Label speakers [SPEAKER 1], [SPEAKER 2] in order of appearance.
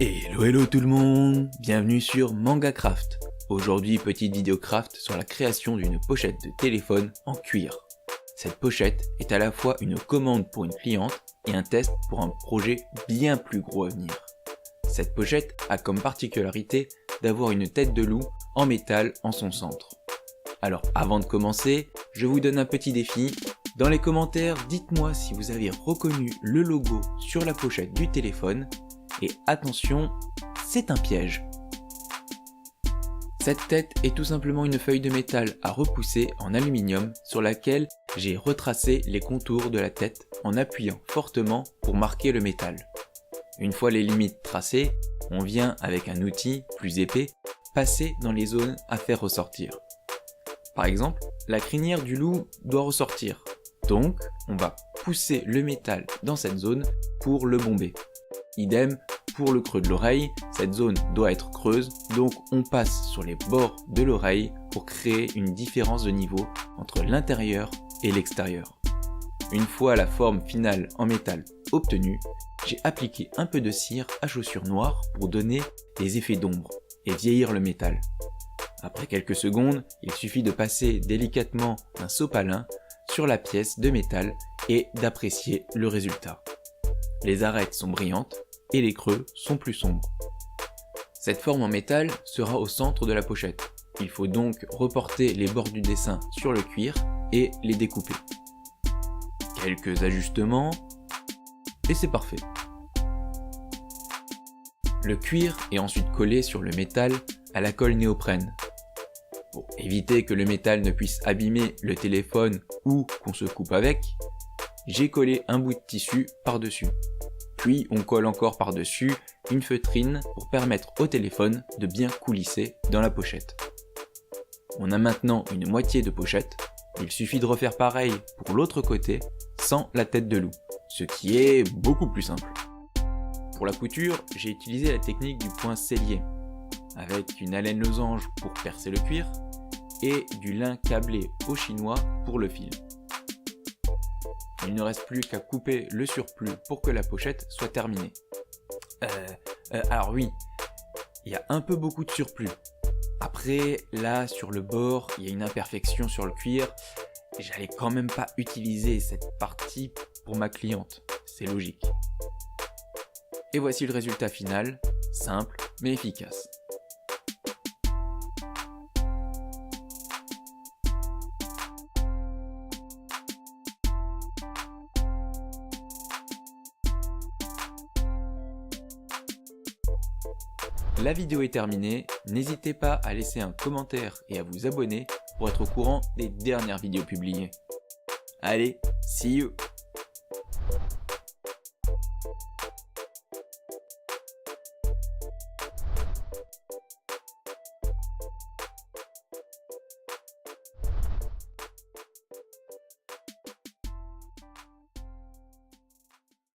[SPEAKER 1] Hello tout le monde, bienvenue sur MangaCraft. Aujourd'hui, petite vidéo craft sur la création d'une pochette de téléphone en cuir. Cette pochette est à la fois une commande pour une cliente et un test pour un projet bien plus gros à venir. Cette pochette a comme particularité d'avoir une tête de loup en métal en son centre. Alors avant de commencer, je vous donne un petit défi. Dans les commentaires, dites-moi si vous avez reconnu le logo sur la pochette du téléphone. Et attention, c'est un piège. Cette tête est tout simplement une feuille de métal à repousser en aluminium sur laquelle j'ai retracé les contours de la tête en appuyant fortement pour marquer le métal. Une fois les limites tracées, on vient avec un outil plus épais passer dans les zones à faire ressortir. Par exemple, la crinière du loup doit ressortir, donc on va pousser le métal dans cette zone pour le bomber. Idem pour le creux de l'oreille, cette zone doit être creuse, donc on passe sur les bords de l'oreille pour créer une différence de niveau entre l'intérieur et l'extérieur. Une fois la forme finale en métal obtenue, j'ai appliqué un peu de cire à chaussure noire pour donner des effets d'ombre et vieillir le métal. Après quelques secondes, il suffit de passer délicatement un sopalin sur la pièce de métal et d'apprécier le résultat. Les arêtes sont brillantes et les creux sont plus sombres. Cette forme en métal sera au centre de la pochette. Il faut donc reporter les bords du dessin sur le cuir et les découper. Quelques ajustements et c'est parfait. Le cuir est ensuite collé sur le métal à la colle néoprène. Pour éviter que le métal ne puisse abîmer le téléphone ou qu'on se coupe avec, j'ai collé un bout de tissu par-dessus. Puis on colle encore par-dessus une feutrine pour permettre au téléphone de bien coulisser dans la pochette. On a maintenant une moitié de pochette, il suffit de refaire pareil pour l'autre côté sans la tête de loup, ce qui est beaucoup plus simple. Pour la couture, j'ai utilisé la technique du point sellier, avec une alène losange pour percer le cuir et du lin câblé au chinois pour le fil. Il ne reste plus qu'à couper le surplus pour que la pochette soit terminée. Alors oui, il y a un peu beaucoup de surplus. Après, là, sur le bord, il y a une imperfection sur le cuir. J'allais quand même pas utiliser cette partie pour ma cliente. C'est logique. Et voici le résultat final, simple mais efficace. La vidéo est terminée, n'hésitez pas à laisser un commentaire et à vous abonner pour être au courant des dernières vidéos publiées. Allez, see you!